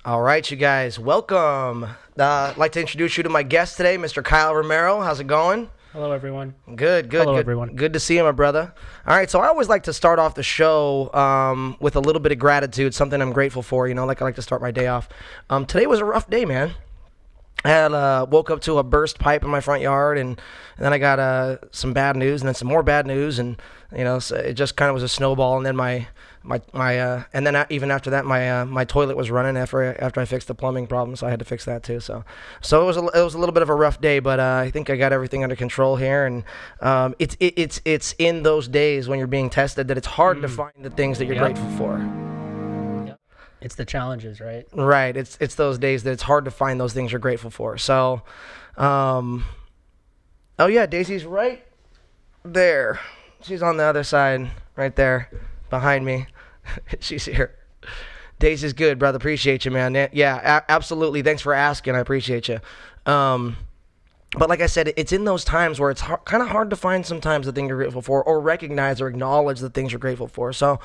All right, you guys, welcome. I'd like to introduce you to my guest today, Mr. Kyle Romero. How's it going? Hello, everyone. Good. Hello, good. everyone. Good to see you, my brother. All right, so I always like to start off the show with a little bit of gratitude, something I'm grateful for. Like I like to start my day off. Today was a rough day, man. I had woke up to a burst pipe in my front yard, and then I got some bad news, and then some more bad news, and so it just kind of was a snowball. And then even after that, my toilet was running after I fixed the plumbing problem, so I had to fix that too. So it was a little bit of a rough day, but I think I got everything under control here. And it's in those days when you're being tested that it's hard to find the things that you're grateful for. It's the challenges, right? Right. It's those days that it's hard to find those things you're grateful for. So, oh yeah, Daisy's right there. She's on the other side, right there, behind me. She's here. Daisy's good, brother. Appreciate you, man. Yeah, absolutely. Thanks for asking. I appreciate you. But like I said, it's in those times where it's kind of hard to find sometimes the thing you're grateful for, or recognize or acknowledge the things you're grateful for. So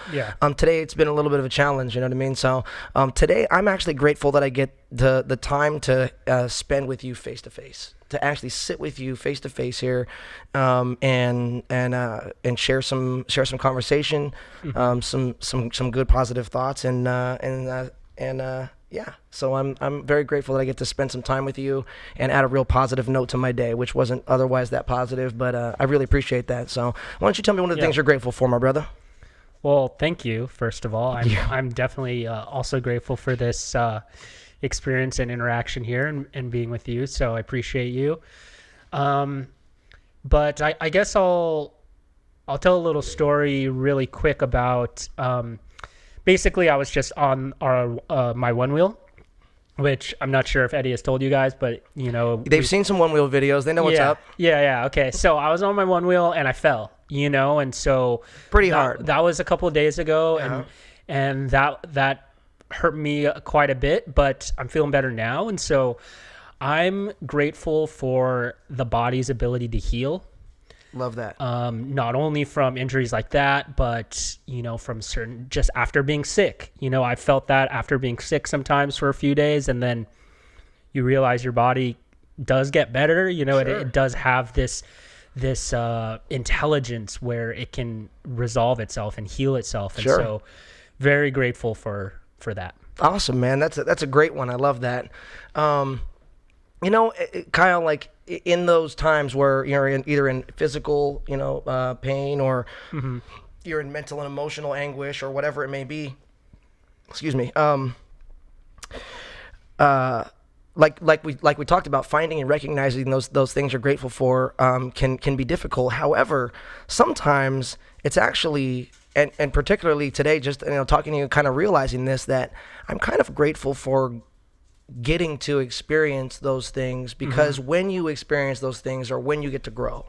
today it's been a little bit of a challenge, you know what I mean? So today I'm actually grateful that I get the time to spend with you face to face, to actually sit with you face to face here, and share some conversation, some good positive thoughts, yeah, so I'm very grateful that I get to spend some time with you and add a real positive note to my day, which wasn't otherwise that positive, but I really appreciate that. So why don't you tell me one of the things you're grateful for, my brother? Well, thank you, first of all. I'm definitely also grateful for this experience and interaction here and being with you, so I appreciate you. But I guess I'll tell a little story really quick about... basically, I was just on my one wheel, which I'm not sure if Eddie has told you guys, but they've seen some one wheel videos. They know what's up. Yeah. Okay, so I was on my one wheel and I fell. And so pretty hard. That was a couple of days ago, and that hurt me quite a bit, but I'm feeling better now, and so I'm grateful for the body's ability to heal. Love that. Not only from injuries like that, but, from certain, just after being sick. I felt that after being sick sometimes for a few days, and then you realize your body does get better. Sure. It does have this intelligence where it can resolve itself and heal itself. And so very grateful for that. Awesome, man. That's a great one. I love that. Kyle, like in those times where you're either in physical, pain, or you're in mental and emotional anguish, or whatever it may be. Excuse me. Like we talked about, finding and recognizing those things you're grateful for can be difficult. However, sometimes it's actually, and particularly today, just talking to you, kind of realizing this, that I'm kind of grateful for getting to experience those things, because when you experience those things, or when you get to grow,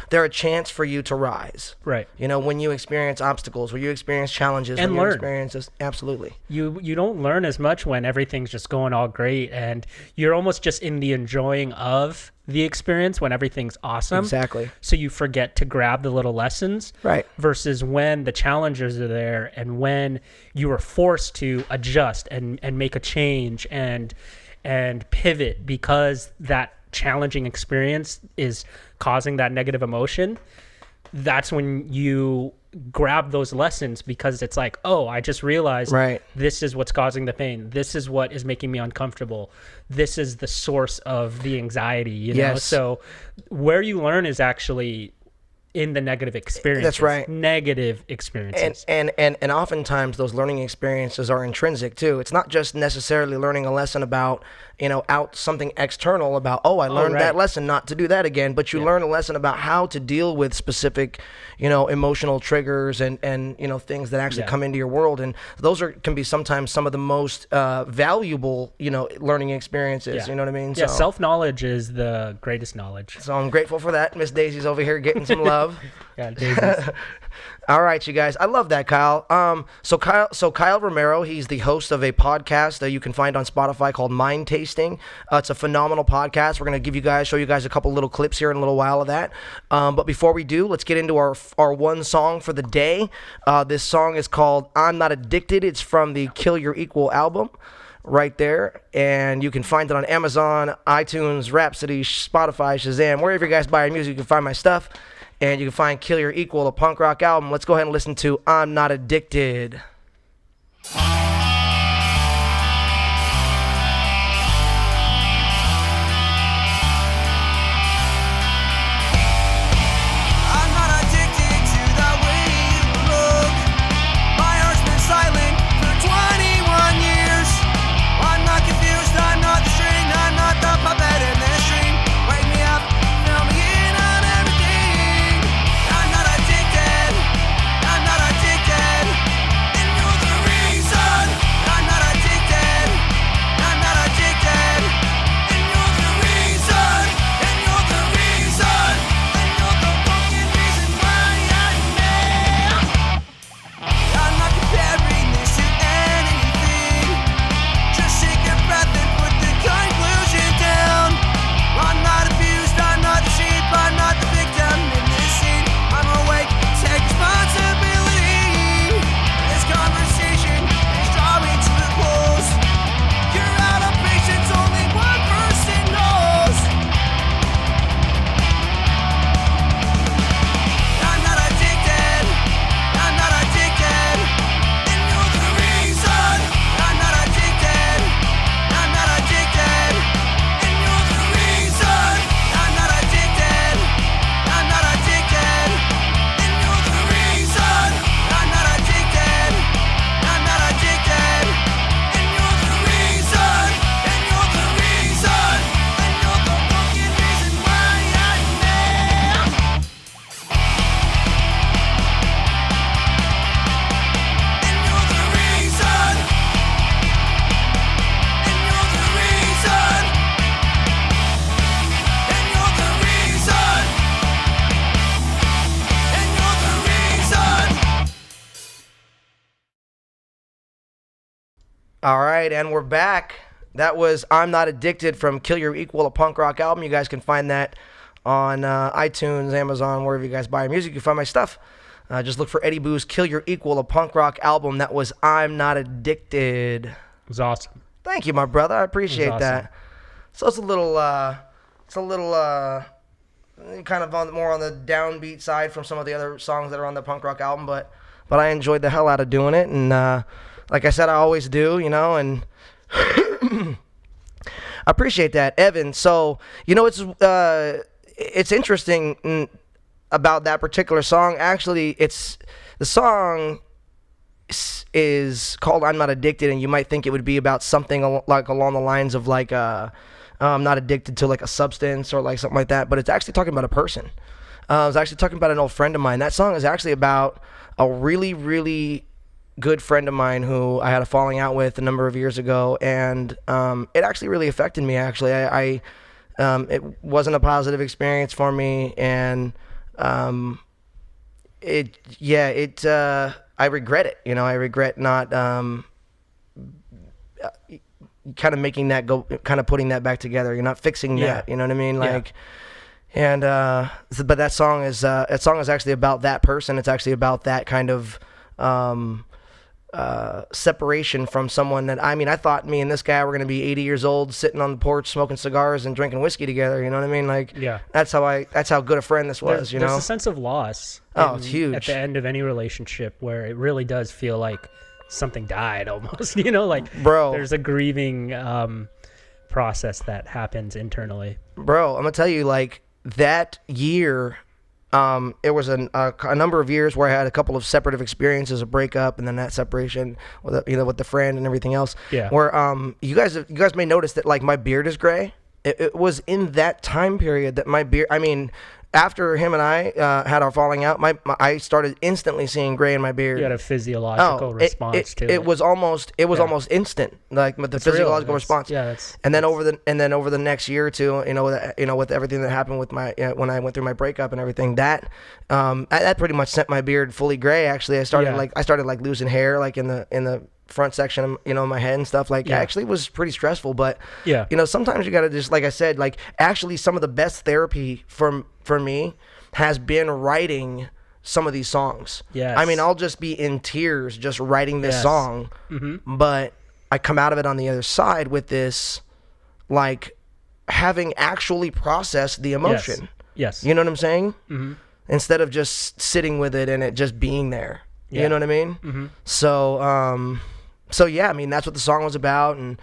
they're a chance for you to rise. Right. When you experience obstacles, when you experience challenges, and when learn. You experience this, absolutely. You don't learn as much when everything's just going all great, and you're almost just in the enjoying of the experience when everything's awesome. Exactly. So you forget to grab the little lessons. Right. Versus when the challenges are there, and when you are forced to adjust and make a change and pivot because that challenging experience is causing that negative emotion. That's when you grab those lessons, because it's like, oh, I just realized this is what's causing the pain. This is what is making me uncomfortable. This is the source of the anxiety, Yes. So where you learn is actually in the negative experiences. That's right. Negative experiences. And oftentimes those learning experiences are intrinsic too. It's not just necessarily learning a lesson about, out something external about, I learned that lesson not to do that again, but you learn a lesson about how to deal with specific, emotional triggers and things that actually come into your world. And those can be sometimes some of the most valuable, learning experiences. You know what I mean? Yeah, self-knowledge is the greatest knowledge. So I'm grateful for that. Miss Daisy's over here getting some love. Yeah, Daisies. All right, you guys. I love that, Kyle. So Kyle Romero, he's the host of a podcast that you can find on Spotify called Mind Tasting. It's a phenomenal podcast. We're going to show you guys a couple little clips here in a little while of that. But before we do, let's get into our one song for the day. This song is called I'm Not Addicted. It's from the Kill Your Equal album. right there, and you can find it on Amazon, iTunes, Rhapsody, Spotify, Shazam, wherever you guys buy your music, you can find my stuff, and you can find Kill Your Equal, a punk rock album. Let's go ahead and listen to I'm Not Addicted. All right, and we're back. That was I'm Not Addicted from Kill Your Equal, a punk rock album. You guys can find that on iTunes, Amazon, wherever you guys buy your music. You can find my stuff. Just look for Eddie Boo's Kill Your Equal, a punk rock album. That was I'm Not Addicted. It was awesome. Thank you, my brother. I appreciate awesome. that. So it's a little kind of more on the downbeat side from some of the other songs that are on the punk rock album, but I enjoyed the hell out of doing it, and like I said, I always do, and I appreciate that, Evan. So, it's interesting about that particular song. Actually, the song is called I'm Not Addicted, and you might think it would be about something like along the lines of like I'm not addicted to like a substance or like something like that, but it's actually talking about a person. I was actually talking about an old friend of mine. That song is actually about a really, really good friend of mine who I had a falling out with a number of years ago, and it actually really affected me. Actually, it wasn't a positive experience for me, and I regret it. I regret not kind of making that go, kind of putting that back together. You're not fixing that. You know what I mean? Like, and but that song is actually about that person. It's actually about that kind of separation from someone that, I thought me and this guy were going to be 80 years old sitting on the porch smoking cigars and drinking whiskey together, you know what I mean? Like, that's how good a friend this was. There's a sense of loss. It's huge at the end of any relationship, where it really does feel like something died almost, like, bro, there's a grieving process that happens internally. Bro, I'm gonna tell you, like, that year, it was a number of years where I had a couple of separative experiences, a breakup, and then that separation with with the friend and everything else. Yeah. Where you guys may notice that, like, my beard is gray. It was in that time period that my beard. After him and I had our falling out, I started instantly seeing gray in my beard. You had a physiological response to it. It was almost instant, like, with the physiological response. Yeah, and then over the next year or two, with everything that happened with my when I went through my breakup and everything, that pretty much sent my beard fully gray. Actually, I started losing hair, like, in the front section of my head and stuff. Like, actually it was pretty stressful, but sometimes you gotta just, like I said, like, actually some of the best therapy for me has been writing some of these songs. Yes. I'll just be in tears just writing this song, but I come out of it on the other side with this, like, having actually processed the emotion. Yes. You know what I'm saying? Mm-hmm. Instead of just sitting with it and it just being there. Yeah. You know what I mean? Mm-hmm. So yeah, I mean, that's what the song was about. And,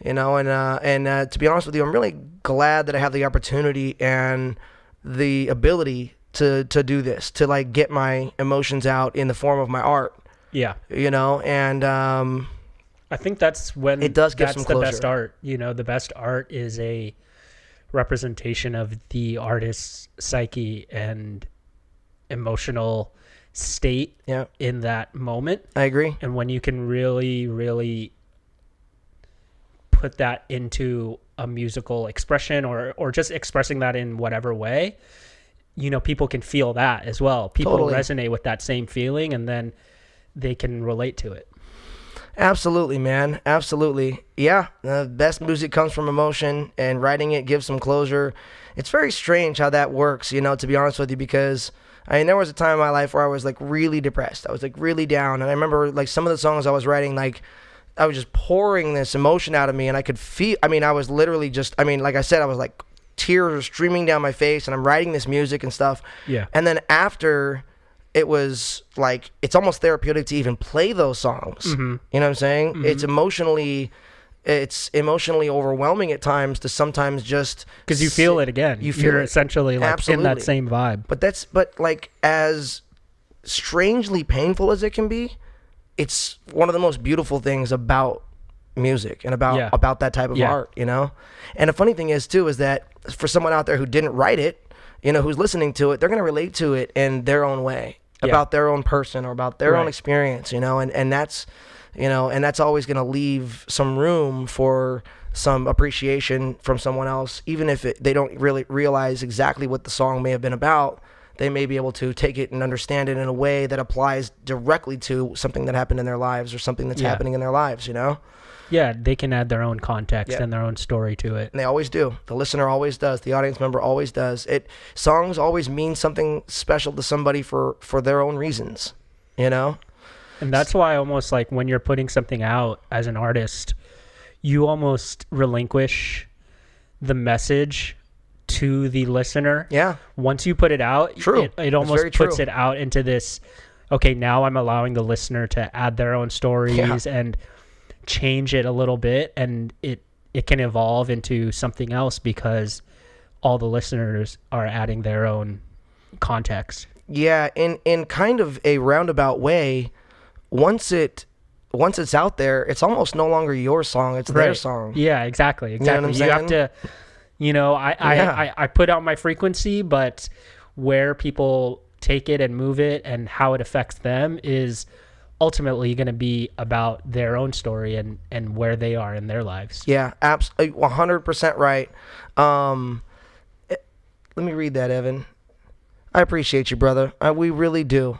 you know, and to be honest with you, I'm really glad that I have the opportunity and the ability to do this, to like get my emotions out in the form of my art. Yeah. You know, and I think that's when it does give that's some the closure. best art. You know, the best art is a representation of the artist's psyche and emotional state in that moment. I agree. And when you can really, really put that into a musical expression or just expressing that in whatever way, you know, people can feel that as well. People Totally. resonate with that same feeling, and then they can relate to it. Absolutely, man. Absolutely. Yeah, the best music comes from emotion, and writing it gives some closure. It's very strange how that works, you know, to be honest with you, because I mean, there was a time in my life where I was like really depressed. I was like really down, and I remember like some of the songs I was writing, like I was just pouring this emotion out of me, and I could feel, I mean, I was literally just, I mean, like I said, I was like tears were streaming down my face, and I'm writing this music and stuff. Yeah. And then after, it was like, it's almost therapeutic to even play those songs. Mm-hmm. You know what I'm saying? Mm-hmm. It's emotionally overwhelming at times to sometimes just, because you feel it again. You're essentially like Absolutely. in that same vibe. But like, as strangely painful as it can be, it's one of the most beautiful things about music and about that type of art, you know? And the funny thing is too, is that for someone out there who didn't write it, you know, who's listening to it, they're going to relate to it in their own way, about their own person or about their own experience, you know? And that's, you know, and that's always going to leave some room for some appreciation from someone else, even if they don't really realize exactly what the song may have been about. They may be able to take it and understand it in a way that applies directly to something that happened in their lives or something that's happening in their lives, you know? Yeah, they can add their own context and their own story to it. And they always do. The listener always does. The audience member always does. Songs always mean something special to somebody for their own reasons, you know? And that's why almost like when you're putting something out as an artist, you almost relinquish the message to the listener. Yeah. Once you put it out, it almost puts it out into this, okay, now I'm allowing the listener to add their own stories and change it a little bit, and it can evolve into something else because all the listeners are adding their own context. Yeah, in kind of a roundabout way, once it's out there, it's almost no longer your song, it's their song. Yeah, exactly. You know what I'm saying? You have to, you know, I put out my frequency, but where people take it and move it and how it affects them is ultimately going to be about their own story and where they are in their lives. Yeah, absolutely, 100% right. Let me read that, Evan. I appreciate you, brother. We really do.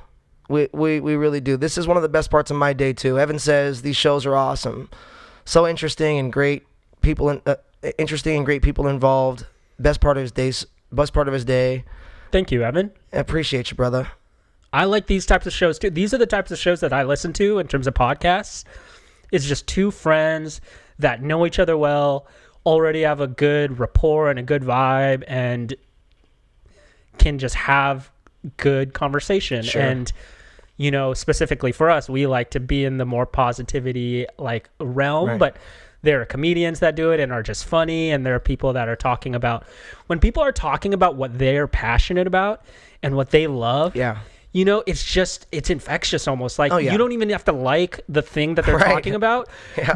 We really do. This is one of the best parts of my day too. Evan says these shows are awesome, so interesting and great people involved. Best part of his day. Thank you, Evan. I appreciate you, brother. I like these types of shows too. These are the types of shows that I listen to in terms of podcasts. It's just two friends that know each other well, already have a good rapport and a good vibe, and can just have good conversation. Sure. And, you know, specifically for us, we like to be in the more positivity like realm, but there are comedians that do it and are just funny, and there are people that are talking about, when people are talking about what they're passionate about and what they love, you know, it's infectious almost. Like, you don't even have to like the thing that they're talking about,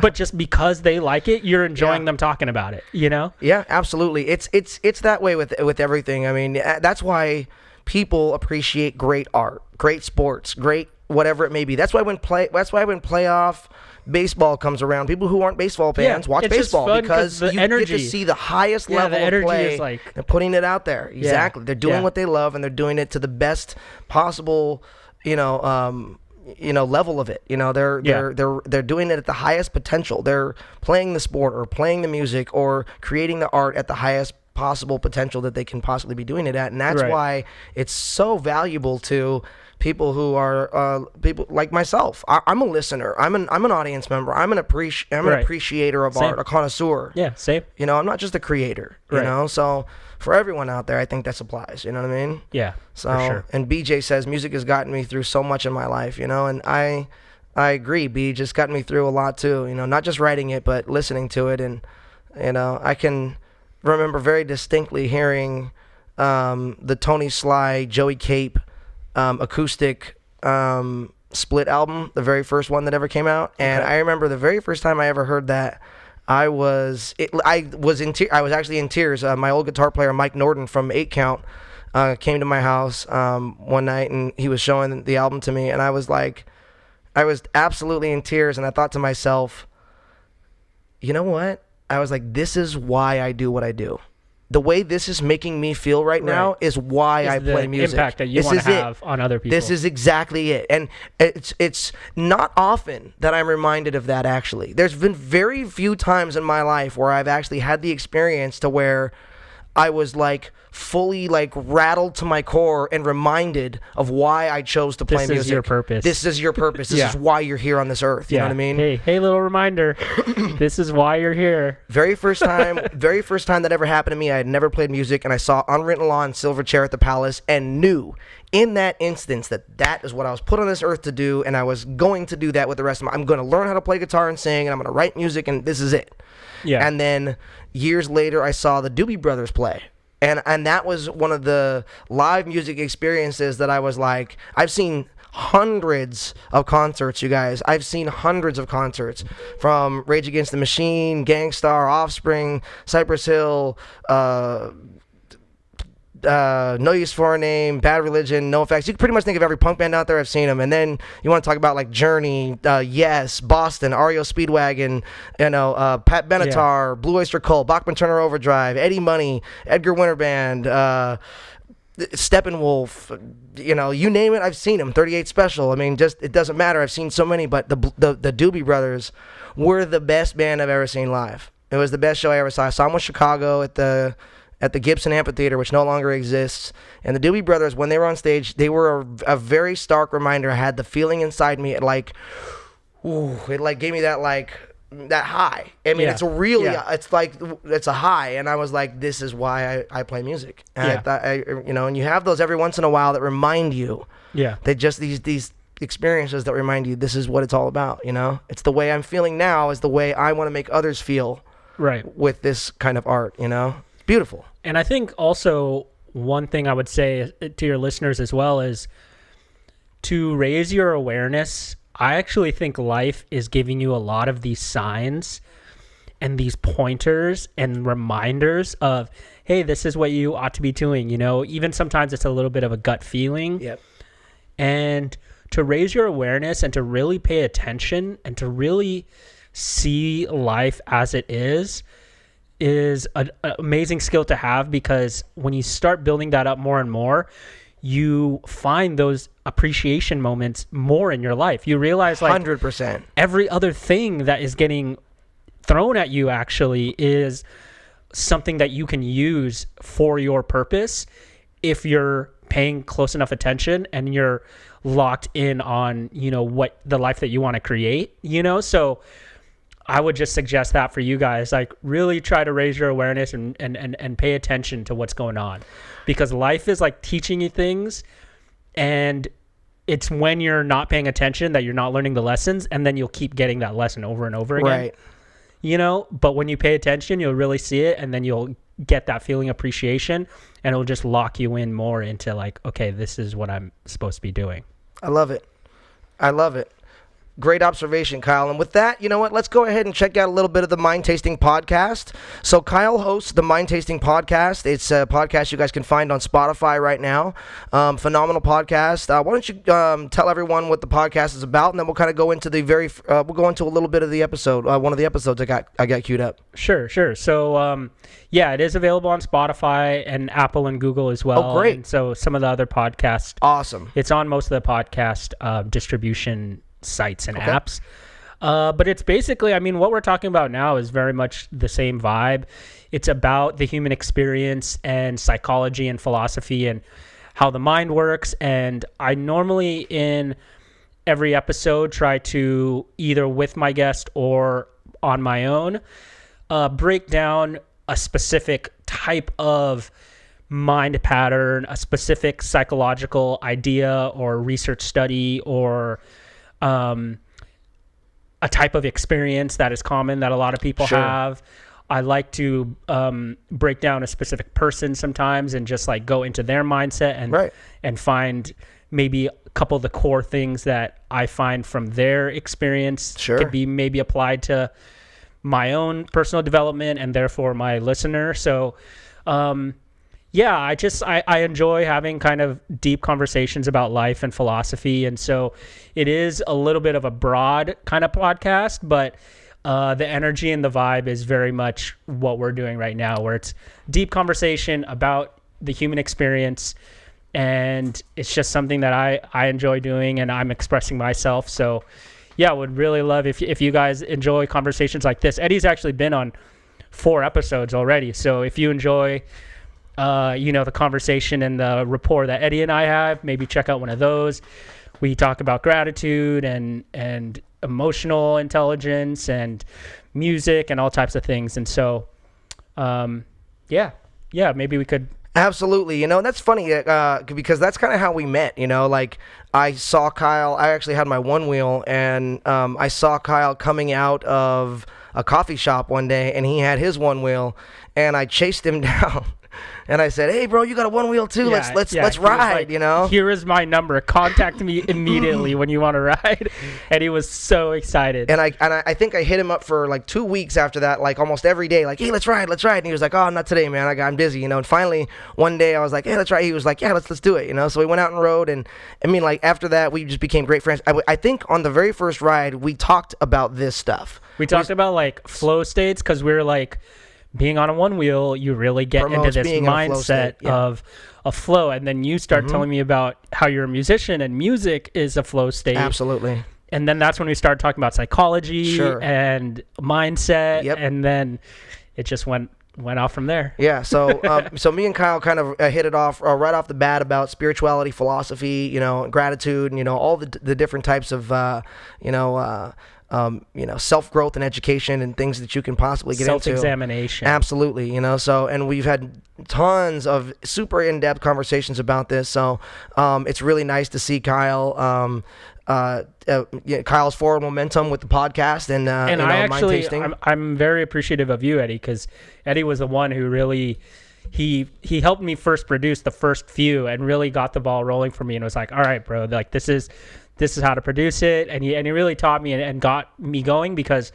but just because they like it, you're enjoying them talking about it, you know? Yeah, absolutely. It's that way with everything. I mean, that's why people appreciate great art, great sports, great whatever it may be. That's why when playoff baseball comes around, people who aren't baseball fans watch baseball because you get to see the highest level of play. They're putting it out there. Exactly. They're doing what they love, and they're doing it to the best possible, level of it. You know, they're doing it at the highest potential. They're playing the sport or playing the music or creating the art at the highest possible potential that they can possibly be doing it at. And that's Right. why it's so valuable to people who are people like myself. I'm a listener. I'm an audience member. I'm an Right. appreciator of Same. art, a connoisseur. Yeah, same. You know, I'm not just a creator. You Right. know, so for everyone out there, I think that applies. You know what I mean? Yeah, So, for sure. and BJ says music has gotten me through so much in my life, you know, and I agree. B just got me through a lot too, you know, not just writing it, but listening to it. And, you know, I can remember very distinctly hearing the Tony Sly, Joey Cape acoustic split album, the very first one that ever came out. And I remember the very first time I ever heard that, I was actually in tears. My old guitar player, Mike Norton from 8 Count, came to my house one night, and he was showing the album to me, and I was absolutely in tears, and I thought to myself, you know what? I was like, this is why I do what I do. The way this is making me feel right now is why I play music. Impact that you want to have on other people. This is exactly it. And it's not often that I'm reminded of that, actually. There's been very few times in my life where I've actually had the experience to where I was like fully like rattled to my core and reminded of why I chose to play music. This is your purpose. This is your purpose. This is why you're here on this earth. You know what I mean? Hey, little reminder. This is why you're here. Very first time that ever happened to me, I had never played music, and I saw Unwritten Law and Silverchair at the Palace and knew in that instance that is what I was put on this earth to do, and I was going to do that with the rest of I'm going to learn how to play guitar and sing, and I'm going to write music, and this is it. Yeah. And then years later, I saw the Doobie Brothers play. And that was one of the live music experiences that I was like, I've seen hundreds of concerts, you guys. I've seen hundreds of concerts from Rage Against the Machine, Gangstar, Offspring, Cypress Hill, No Use for a Name, Bad Religion, NoFX. You can pretty much think of every punk band out there. I've seen them. And then you want to talk about like Journey, Yes, Boston, REO Speedwagon, you know, Pat Benatar, Blue Oyster Cult, Bachman Turner Overdrive, Eddie Money, Edgar Winter Band, Steppenwolf, you know, you name it, I've seen them. 38 Special. I mean, just it doesn't matter. I've seen so many, but the Doobie Brothers were the best band I've ever seen live. It was the best show I ever saw. I saw them with Chicago at the Gibson Amphitheater, which no longer exists. And the Doobie Brothers, when they were on stage, they were a very stark reminder. I had the feeling inside me, it like gave me that high. I mean, it's a really, it's a high. And I was like, this is why I play music. And I thought, you know, and you have those every once in a while that remind you. Yeah. That just these experiences that remind you this is what it's all about, you know? It's the way I'm feeling now is the way I want to make others feel with this kind of art, you know? It's beautiful. And I think also one thing I would say to your listeners as well is to raise your awareness. I actually think life is giving you a lot of these signs and these pointers and reminders of, hey, this is what you ought to be doing. You know, even sometimes it's a little bit of a gut feeling. Yep. And to raise your awareness and to really pay attention and to really see life as it is an amazing skill to have, because when you start building that up more and more, you find those appreciation moments more in your life. You realize like 100%. Every other thing that is getting thrown at you actually is something that you can use for your purpose if you're paying close enough attention and you're locked in on, you know, what the life that you want to create, you know? So I would just suggest that for you guys, like really try to raise your awareness and pay attention to what's going on, because life is like teaching you things, and it's when you're not paying attention that you're not learning the lessons, and then you'll keep getting that lesson over and over again. Right. You know, but when you pay attention, you'll really see it, and then you'll get that feeling of appreciation, and it'll just lock you in more into like, okay, this is what I'm supposed to be doing. I love it. Great observation, Kyle. And with that, you know what? Let's go ahead and check out a little bit of the Mind Tasting Podcast. So Kyle hosts the Mind Tasting Podcast. It's a podcast you guys can find on Spotify right now. Phenomenal podcast. Why don't you tell everyone what the podcast is about, and then we'll kind of go into we'll go into a little bit of the episode. One of the episodes I got queued up. Sure. So, it is available on Spotify and Apple and Google as well. Oh, great. And so some of the other podcasts. Awesome. It's on most of the podcast distribution sites and apps. But it's basically, I mean, what we're talking about now is very much the same vibe. It's about the human experience and psychology and philosophy and how the mind works. And I normally, in every episode, try to, either with my guest or on my own, break down a specific type of mind pattern, a specific psychological idea or research study, or a type of experience that is common that a lot of people have. I like to break down a specific person sometimes and just like go into their mindset and find maybe a couple of the core things that I find from their experience could be maybe applied to my own personal development and therefore my listener. So yeah, I enjoy having kind of deep conversations about life and philosophy. And so it is a little bit of a broad kind of podcast, but the energy and the vibe is very much what we're doing right now, where it's deep conversation about the human experience. And it's just something that I enjoy doing, and I'm expressing myself. So yeah, would really love if you guys enjoy conversations like this. Eddie's actually been on 4 episodes already. So if you enjoy the conversation and the rapport that Eddie and I have, maybe check out one of those. We talk about gratitude and emotional intelligence and music and all types of things. And so, maybe we could. Absolutely. That's funny because that's kind of how we met. Like I saw Kyle. I actually had my one wheel, and I saw Kyle coming out of a coffee shop one day, and he had his one wheel, and I chased him down. And I said, "Hey, bro, you got a one wheel too? Yeah, let's ride." Here is my number. Contact me immediately when you want to ride. And he was so excited. And I think I hit him up for like 2 weeks after that, like almost every day, like, "Hey, let's ride." And he was like, "Oh, not today, man. I'm busy." And finally one day I was like, "Hey, let's ride." He was like, "Yeah, let's do it." So we went out and rode, and I mean, like after that we just became great friends. I think on the very first ride we talked about this stuff. We talked about like flow states, because we were like, being on a one wheel, you really get into this mindset of a flow. And then you start telling me about how you're a musician and music is a flow state. Absolutely. And then that's when we started talking about psychology and mindset. Yep. And then it just went off from there. Yeah. So, so me and Kyle kind of hit it off right off the bat about spirituality, philosophy, gratitude, and, all the different types of, self-growth and education and things that you can possibly get into. Self-examination. Absolutely. So, and we've had tons of super in-depth conversations about this. So, it's really nice to see Kyle, Kyle's forward momentum with the podcast and mind tasting. I'm very appreciative of you, Eddie, because Eddie was the one who really, he helped me first produce the first few and really got the ball rolling for me, and was like, all right, bro, like this is how to produce it. And he really taught me and got me going, because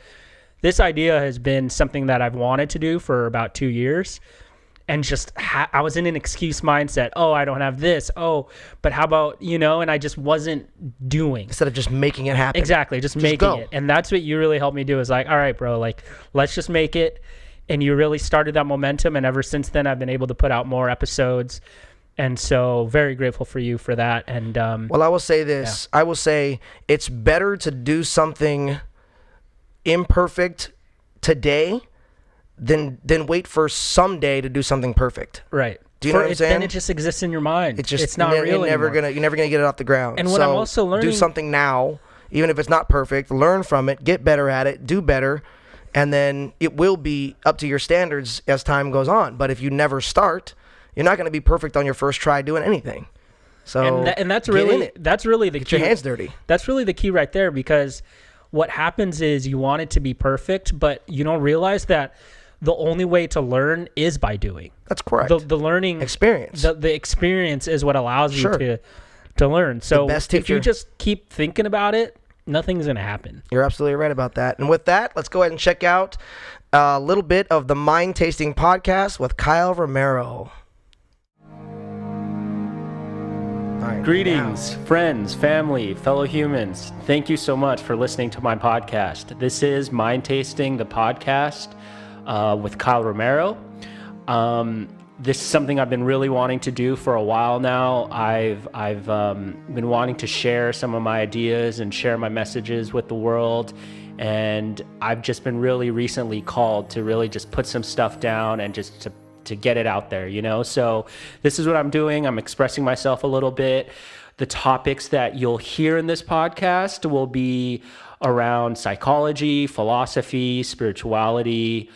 this idea has been something that I've wanted to do for about 2 years. And just I was in an excuse mindset. Oh, I don't have this. Oh, but how about, and I just wasn't doing. Instead of just making it happen. Exactly, just making it. And that's what you really helped me do, is like, all right, bro, like, let's just make it. And you really started that momentum. And ever since then, I've been able to put out more episodes. And so very grateful for you for that. And well, I will say this. Yeah. I will say it's better to do something imperfect today than wait for someday to do something perfect. Right. Do you know what I'm saying? Then it just exists in your mind. It's not real You're never gonna get it off the ground. And what I'm also learning, do something now, even if it's not perfect. Learn from it, get better at it, do better, and then it will be up to your standards as time goes on. But if you never start, you're not going to be perfect on your first try doing anything. So and that's really the key. Get your hands dirty. That's really the key right there, because what happens is you want it to be perfect, but you don't realize that the only way to learn is by doing. That's correct. The learning experience. The experience is what allows you to learn. So if you just keep thinking about it, nothing's going to happen. You're absolutely right about that. And with that, let's go ahead and check out a little bit of the Mind Tasting Podcast with Kyle Romero. Greetings, friends, family, fellow humans. Thank you so much for listening to my podcast. This is Mind Tasting, the podcast with Kyle Romero. This is something I've been really wanting to do for a while now. I've been wanting to share some of my ideas and share my messages with the world. And I've just been really recently called to really just put some stuff down and just to get it out there, you know? So this is what I'm doing. I'm expressing myself a little bit. The topics that you'll hear in this podcast will be around psychology, philosophy, spirituality,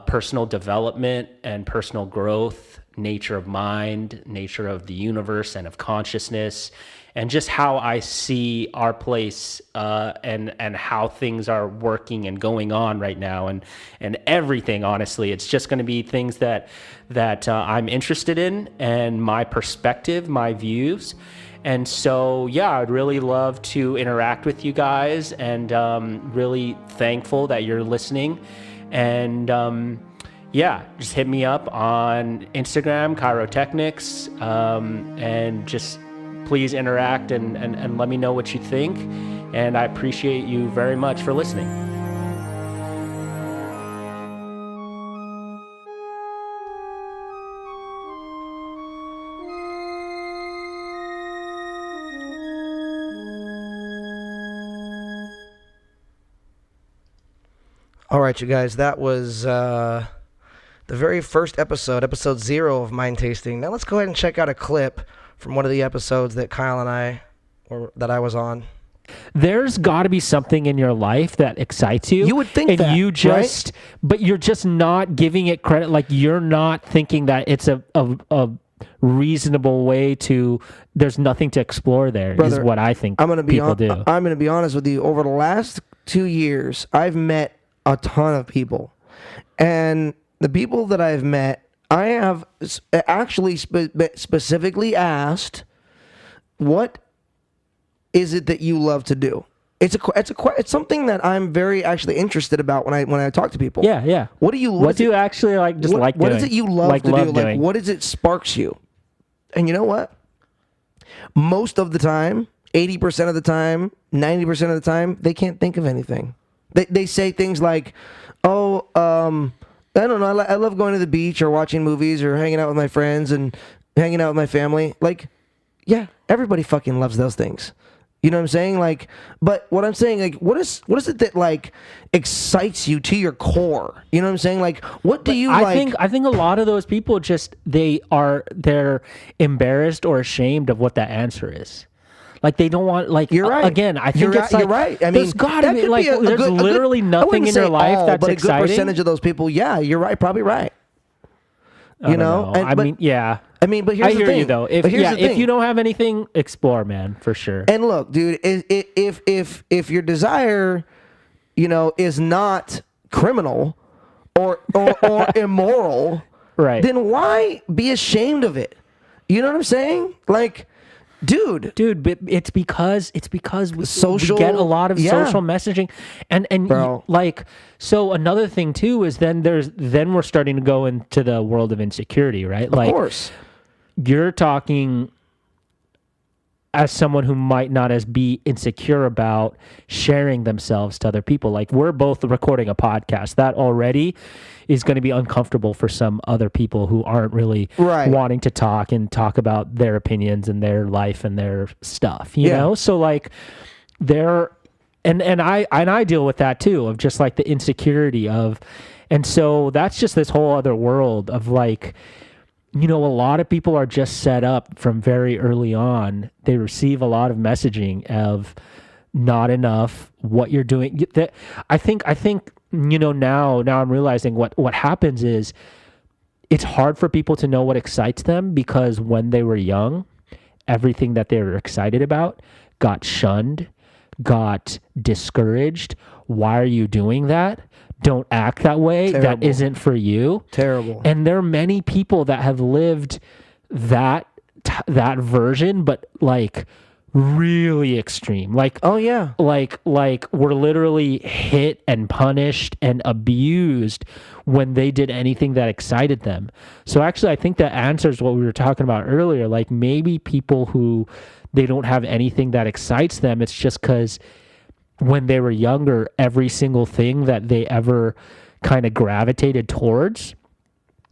personal development and personal growth, nature of mind, nature of the universe and of consciousness, and just how I see our place and how things are working and going on right now, and everything. Honestly, it's just going to be things that I'm interested in, and my perspective, my views. And so, yeah, I'd really love to interact with you guys, and really thankful that you're listening. And yeah, just hit me up on Instagram, Chirotechnics, and just please interact and let me know what you think. And I appreciate you very much for listening. All right, you guys, that was the very first episode 0 of Mind Tasting. Now let's go ahead and check out a clip from one of the episodes that Kyle and I was on. There's got to be something in your life that excites you. You would think and that, you just, right? But you're just not giving it credit. Like, you're not thinking that it's a reasonable way to. There's nothing to explore there. Brother, is what I think people do. I'm going to be honest with you. Over the last 2 years, I've met a ton of people, and the people that I've met, I have actually specifically asked, what is it that you love to do? It's something that I'm very actually interested about when I talk to people. Yeah. What do you actually like? Just like what doing? is it you love to do? Doing? Like, what is it sparks you? And you know what? Most of the time, 80% of the time, 90% of the time, they can't think of anything. They say things like, "Oh, I don't know. I love going to the beach or watching movies or hanging out with my friends and hanging out with my family." Like, yeah, everybody fucking loves those things. You know what I'm saying? Like, but what I'm saying, like, what is it that like excites you to your core? You know what I'm saying? Like, what do you like? I think a lot of those people just they're embarrassed or ashamed of what that answer is. Like, they don't want, like, you're right. Again, I think it's like, you're right. I mean, there's gotta be, like, there's literally nothing in your life that's but exciting. A good percentage of those people, yeah, you're right, probably right. You know? I mean, yeah. I mean, but here's the thing. I hear you, though. If you don't have anything, explore, man, for sure. And look, dude, if your desire, you know, is not criminal or immoral, right, then why be ashamed of it? You know what I'm saying? Like, dude, but it's because we social, we get a lot of social messaging, and Bro. like, so another thing too is then we're starting to go into the world of insecurity, right? Like, of course, you're talking as someone who might not as be insecure about sharing themselves to other people. Like, we're both recording a podcast that already is going to be uncomfortable for some other people who aren't really wanting to talk about their opinions and their life and their stuff, you know? So like, and I deal with that too, of just like the insecurity of, and so that's just this whole other world of like, you know, a lot of people are just set up from very early on. They receive a lot of messaging of not enough, what you're doing. I think, you know, now I'm realizing what happens is it's hard for people to know what excites them, because when they were young, everything that they were excited about got shunned, got discouraged. Why are you doing that? Don't act that way. Terrible. That isn't for you. Terrible. And there are many people that have lived that version, but like really extreme. Like, oh yeah, like were literally hit and punished and abused when they did anything that excited them. So actually, I think that answers what we were talking about earlier. Like, maybe people who they don't have anything that excites them, it's just because when they were younger, every single thing that they ever kind of gravitated towards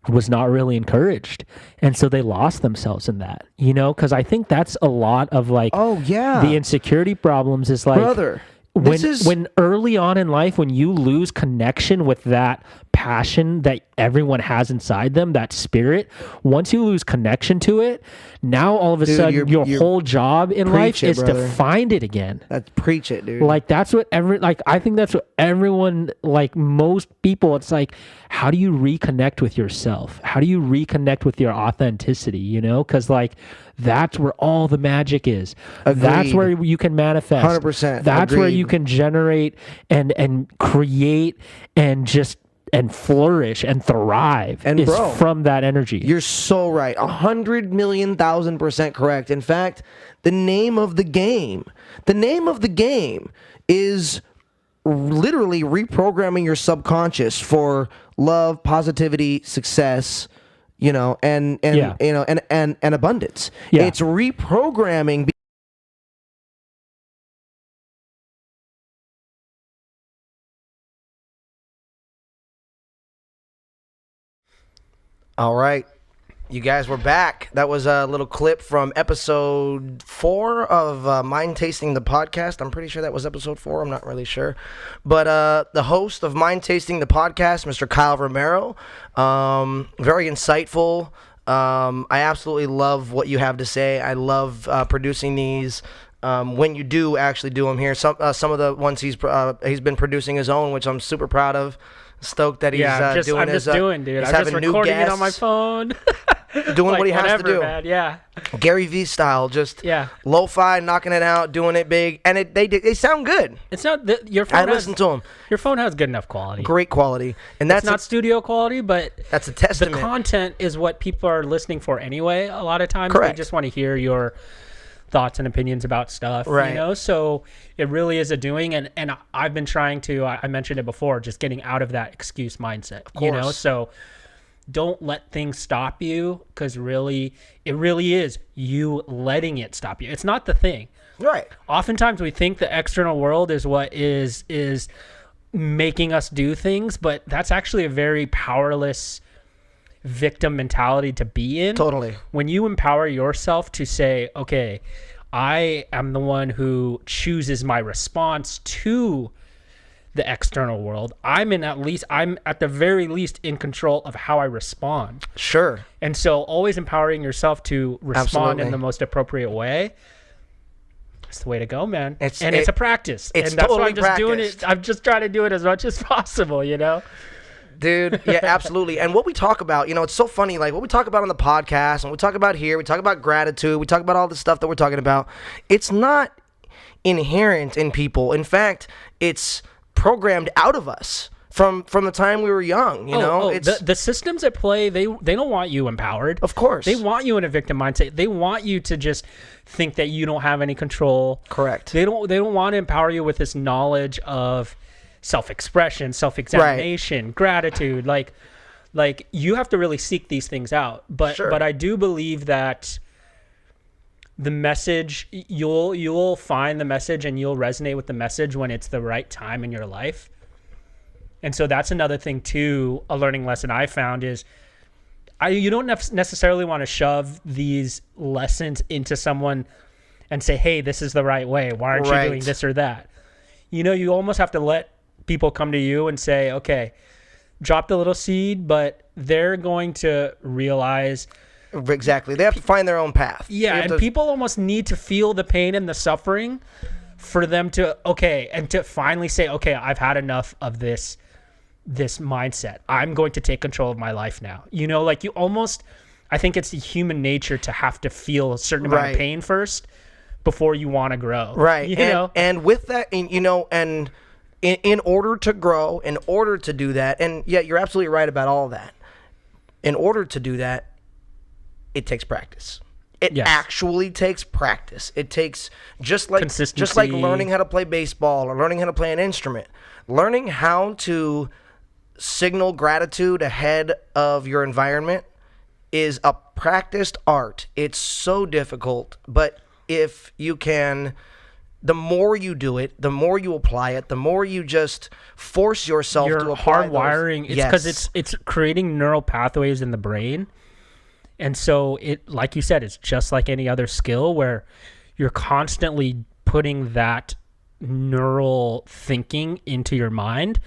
was not really encouraged. And so they lost themselves in that, you know, because I think that's a lot of like, oh yeah, the insecurity problems is like, brother, when early on in life, when you lose connection with that passion that everyone has inside them, that spirit, once you lose connection to it, now all of a sudden your whole job in life is to find it again. Preach it, dude. Like that's what I think that's what everyone, like most people, it's like, how do you reconnect with yourself? How do you reconnect with your authenticity, you know? Because like that's where all the magic is. Agreed. That's where you can manifest. 100%. That's where you can generate and create and flourish and thrive, and is from that energy. You're so right. 100,000,000% correct. In fact, the name of the game is literally reprogramming your subconscious for love, positivity, success, you know, and abundance. Yeah. It's reprogramming. All right. You guys were back. That was a little clip from episode 4 of Mind Tasting the Podcast. I'm pretty sure that was episode 4. I'm not really sure. But the host of Mind Tasting the Podcast, Mr. Kyle Romero, very insightful. I absolutely love what you have to say. I love producing these. When you do actually do them here, some of the ones he's been producing his own, which I'm super proud of. Stoked that he's doing. I'm just doing, dude. I'm just recording it on my phone. Doing like what he has to do. Man. Yeah. Gary Vee style, just lo-fi, knocking it out, doing it big, and they sound good. It's not your phone. I listen to them. Your phone has good enough quality. Great quality, and that's it's not studio quality, but that's a testament. The content is what people are listening for anyway. A lot of times, correct. They just want to hear your thoughts and opinions about stuff, right? You know, so it really is a doing, and I've been trying to. I mentioned it before, just getting out of that excuse mindset. Of course. You know, so don't let things stop you, because it really is you letting it stop you. It's not the thing, right? Oftentimes we think the external world is what is making us do things, but that's actually a very powerless victim mentality to be in. Totally. When you empower yourself to say, okay, I am the one who chooses my response to the external world, I'm at the very least in control of how I respond. Sure. And so always empowering yourself to respond in the most appropriate way. It's the way to go, man. It's a practice. It's and that's totally why I'm just practiced. doing it. I'm just trying to do it as much as possible, you know? Dude, yeah, absolutely. And what we talk about, you know, it's so funny, like what we talk about on the podcast and we talk about here, we talk about gratitude, we talk about all the stuff that we're talking about. It's not inherent in people. In fact, it's programmed out of us from the time we were young, you know? It's the systems at play, they don't want you empowered. Of course. They want you in a victim mindset. They want you to just think that you don't have any control. Correct. They don't want to empower you with this knowledge of self-expression, self-examination, right, gratitude. Like you have to really seek these things out. But I do believe that the message, you'll find the message and you'll resonate with the message when it's the right time in your life. And so that's another thing too, a learning lesson I found is you don't necessarily want to shove these lessons into someone and say, hey, this is the right way. Why aren't you doing this or that? You know, you almost have to let people come to you and say, okay, drop the little seed, but they're going to realize. Exactly. They have to find their own path. Yeah, and people almost need to feel the pain and the suffering for them to, and to finally say, okay, I've had enough of this mindset. I'm going to take control of my life now. You know, like I think it's the human nature to have to feel a certain amount of pain first before you want to grow. Right. You know? And with that, you know, and in order to grow, in order to do that, and yeah, you're absolutely right about all that. In order to do that, it takes practice. It actually takes practice. It takes just like learning how to play baseball or learning how to play an instrument. Learning how to signal gratitude ahead of your environment is a practiced art. It's so difficult, but if you can, the more you do it, the more you apply it, the more you just force yourself to apply hardwiring. It's because it's creating neural pathways in the brain. And so it, like you said, it's just like any other skill where you're constantly putting that neural thinking into your mind.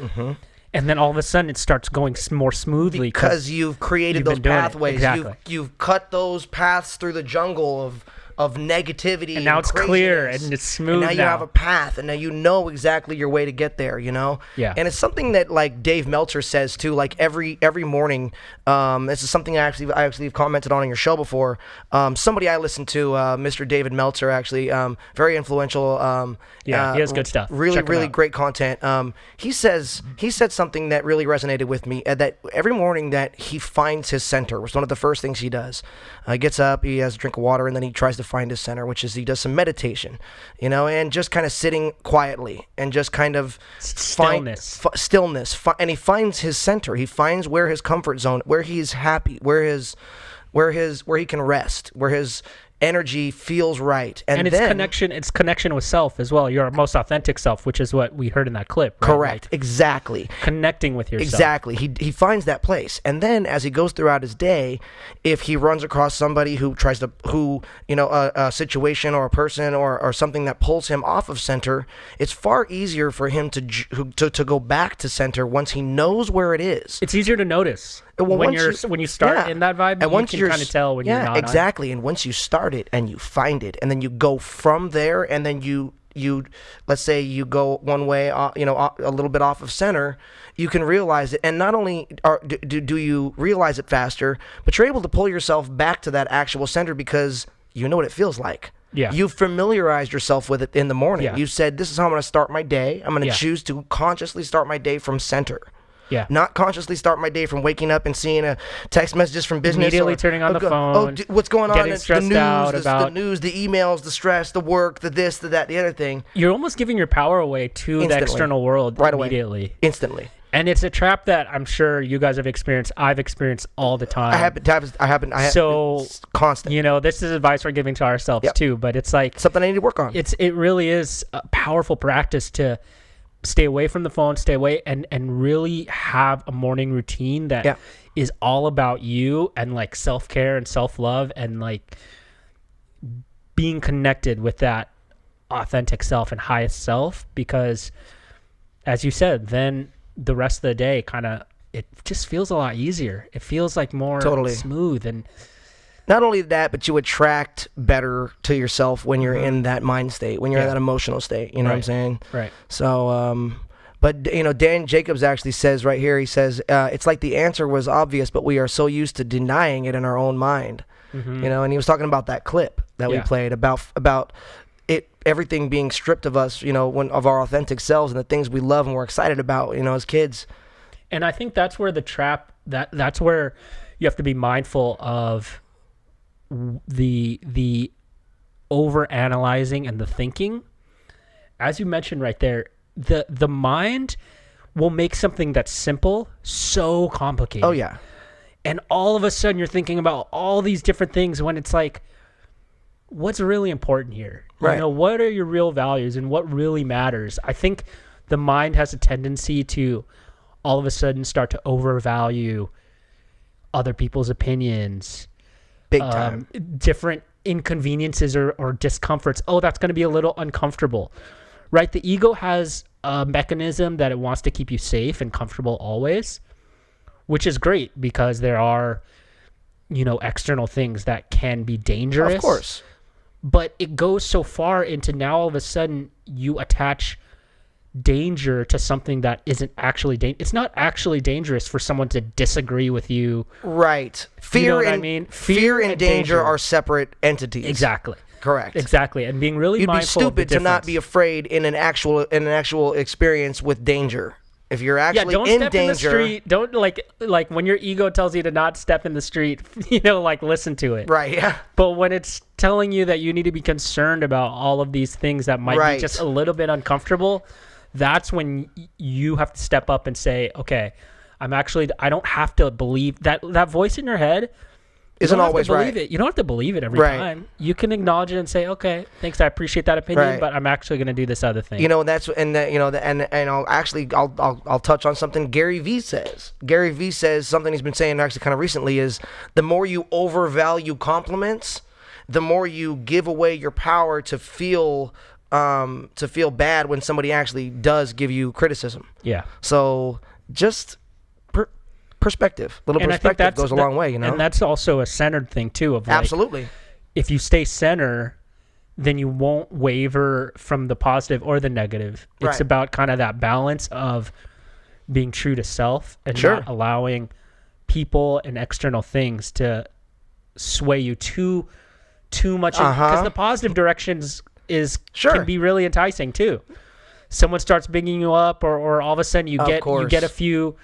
And then all of a sudden it starts going more smoothly because you've created those pathways. Exactly. You've cut those paths through the jungle of negativity, and now it's clear and it's smooth. And now you have a path, and now you know exactly your way to get there. Yeah. And it's something that like Dave Meltzer says too. Like every morning, this is something I actually have commented on your show before. Somebody I listened to, Mr. David Meltzer, actually, very influential. He has good stuff. Really great content. He said something that really resonated with me. That every morning that he finds his center was one of the first things he does. He gets up, he has a drink of water, and then he tries to find his center, which is he does some meditation, and just kind of sitting quietly and just kind of stillness. And he finds his center. He finds where his comfort zone, where he's happy, where he can rest, where his energy feels right, and it's connection with self as well, your most authentic self, which is what we heard in that clip, right? Correct. Exactly. Connecting with yourself. Exactly. He finds that place, and then as he goes throughout his day, if he runs across somebody who a situation or a person or something that pulls him off of center, it's far easier for him to go back to center once he knows where it is. It's easier to notice. When you start in that vibe, and once you can kind of tell when you're not. Exactly. And once you start it and you find it, and then you go from there, and then you let's say you go one way, a little bit off of center, you can realize it. And not only do you realize it faster, but you're able to pull yourself back to that actual center because you know what it feels like. Yeah. You've familiarized yourself with it in the morning. Yeah. You said, this is how I'm going to start my day. I'm going to choose to consciously start my day from center. Yeah. Not consciously start my day from waking up and seeing a text messages from business. Immediately turning on the phone. What's going on? Getting stressed out about the news, the emails, the stress, the work, the this, the that, the other thing. You're almost giving your power away to the external world right immediately. Away. Instantly. And it's a trap that I'm sure you guys have experienced. I've experienced all the time. So it's constant. This is advice we're giving to ourselves too. But it's like something I need to work on. It really is a powerful practice to stay away from the phone, stay away, and really have a morning routine that is all about you and like self-care and self-love and like being connected with that authentic self and highest self. Because as you said, then the rest of the day it just feels a lot easier. It feels like more smooth. And not only that, but you attract better to yourself when you're in that mind state, when you're in that emotional state. You know what I'm saying? Right. So, but Dan Jacobs actually says right here, he says, it's like the answer was obvious, but we are so used to denying it in our own mind. And he was talking about that clip that we played about it, everything being stripped of us, of our authentic selves and the things we love and we're excited about, as kids. And I think that's where the trap, that's where you have to be mindful of the over analyzing and the thinking. As you mentioned right there, the mind will make something that's simple so complicated. Oh yeah. And all of a sudden you're thinking about all these different things when it's like, what's really important here? Right. What are your real values and what really matters? I think the mind has a tendency to all of a sudden start to overvalue other people's opinions, big time, different inconveniences or discomforts. Oh, that's going to be a little uncomfortable, right? The ego has a mechanism that it wants to keep you safe and comfortable always, which is great because there are, external things that can be dangerous. Of course. But it goes so far into now all of a sudden you attach danger to something that isn't actually it's not actually dangerous for someone to disagree with you. Right. Fear and danger are separate entities. Exactly. Correct. Exactly. And being really mindful You'd be stupid to not be afraid in an actual experience with danger. If you're actually don't in step danger, in the street. Don't like when your ego tells you to not step in the street, listen to it. Right, yeah. But when it's telling you that you need to be concerned about all of these things that might be just a little bit uncomfortable, that's when you have to step up and say, okay, I don't have to believe that voice in your head isn't always right. You don't have to believe it every time. You can acknowledge it and say, okay, thanks, I appreciate that opinion, but I'm actually going to do this other thing. I'll touch on something Gary Vee says. Gary Vee says something he's been saying actually kind of recently is the more you overvalue compliments, the more you give away your power to feel to feel bad when somebody actually does give you criticism. Yeah. So just perspective, little And I think perspective goes a long way, you know. And that's also a centered thing too. Of like, Absolutely. if you stay center, then you won't waver from the positive or the negative. It's Right. about kind of that balance of being true to self and Sure. not allowing people and external things to sway you too much. Because the positive directions Sure. can be really enticing too. Someone starts bigging you up, or all of a sudden you get a few.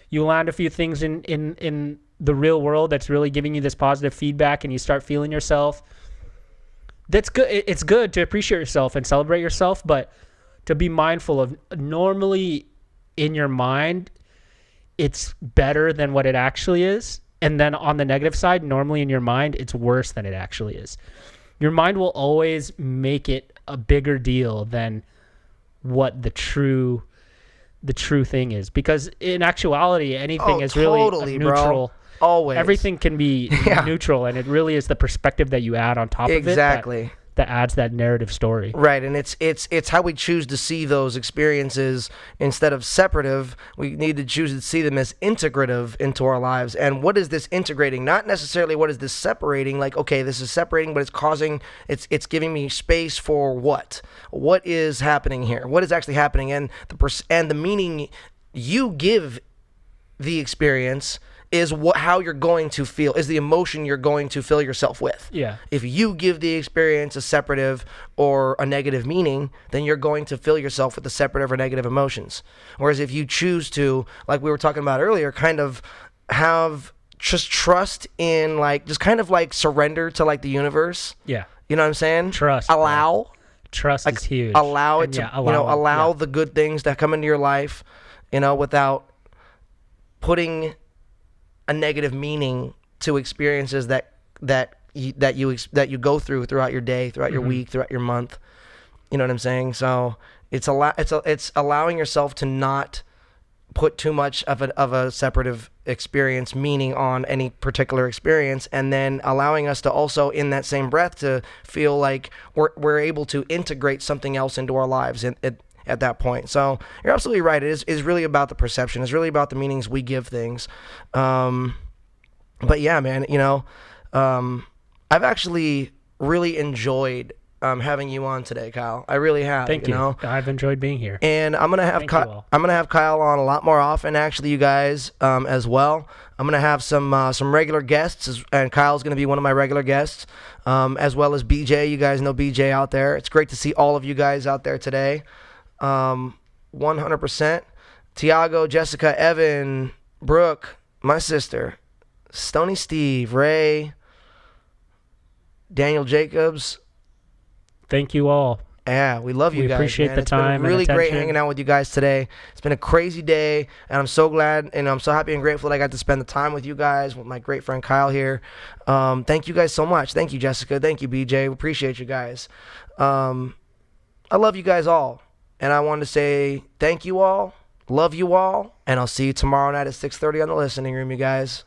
You land a few things in the real world that's really giving you this positive feedback, and you start feeling yourself. That's good. It's good to appreciate yourself and celebrate yourself, but to be mindful of, normally in your mind, it's better than what it actually is. And then on the negative side, normally in your mind, it's worse than it actually is. Your mind will always make it a bigger deal than what the true thing is, because in actuality anything is really a neutral. Bro. Always Everything can be neutral, and it really is the perspective that you add on top of it that adds that narrative story. Right, and it's how we choose to see those experiences. Instead of separative, we need to choose to see them as integrative into our lives. And what is this integrating? Not necessarily what is this separating, like, okay, this is separating, but it's giving me space for what is happening here, what is actually happening, and the meaning you give the experience is how you're going to feel, is the emotion you're going to fill yourself with. Yeah. If you give the experience a separative or a negative meaning, then you're going to fill yourself with the separative or negative emotions. Whereas if you choose to, like we were talking about earlier, kind of have just trust in, like, just kind of like surrender to like the universe. Yeah. You know what I'm saying? Trust. Allow. Trust is huge. Allow it to, allow the good things to come into your life, without putting a negative meaning to experiences that you go throughout your day, throughout your week, throughout your month. You know what I'm saying? So it's allowing yourself to not put too much of a separative experience meaning on any particular experience, and then allowing us to also, in that same breath, to feel like we're able to integrate something else into our lives at that point. So you're absolutely right. It is really about the perception. It's really about the meanings we give things. But yeah, man, I've actually really enjoyed having you on today, Kyle. I really have. Thank you. I've enjoyed being here. And I'm gonna have Kyle on a lot more often, actually, you guys, as well. I'm gonna have some regular guests, and Kyle's gonna be one of my regular guests, as well as BJ. You guys know BJ out there. It's great to see all of you guys out there today. 100%. Tiago, Jessica, Evan, Brooke, my sister, Stony Steve, Ray, Daniel Jacobs. Thank you all. Yeah, we love you guys. We appreciate the time. It's been really great hanging out with you guys today. It's been a crazy day, and I'm so glad, and I'm so happy and grateful that I got to spend the time with you guys, with my great friend Kyle here. Thank you guys so much. Thank you, Jessica. Thank you, BJ. We appreciate you guys. I love you guys all. And I wanted to say thank you all, love you all, and I'll see you tomorrow night at 6:30 on the listening room, you guys.